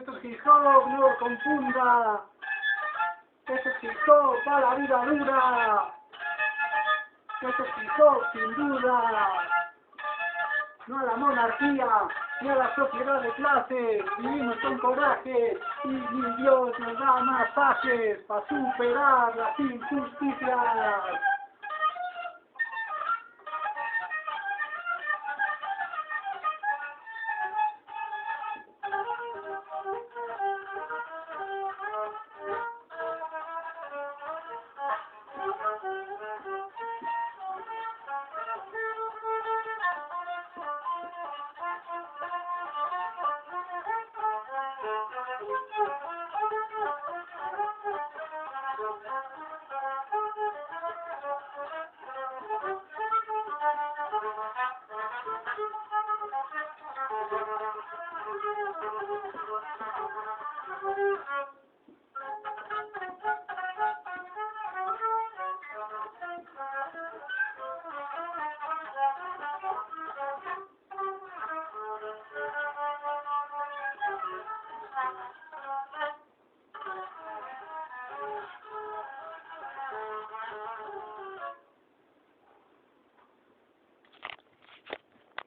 Esto es hip hop, no lo confunda. Esto es hip hop, va la vida dura. Esto es hip hop, sin duda. No a la monarquía, ni a la sociedad de clase. Vivimos con coraje y mi Dios nos da más pases para superar las injusticias.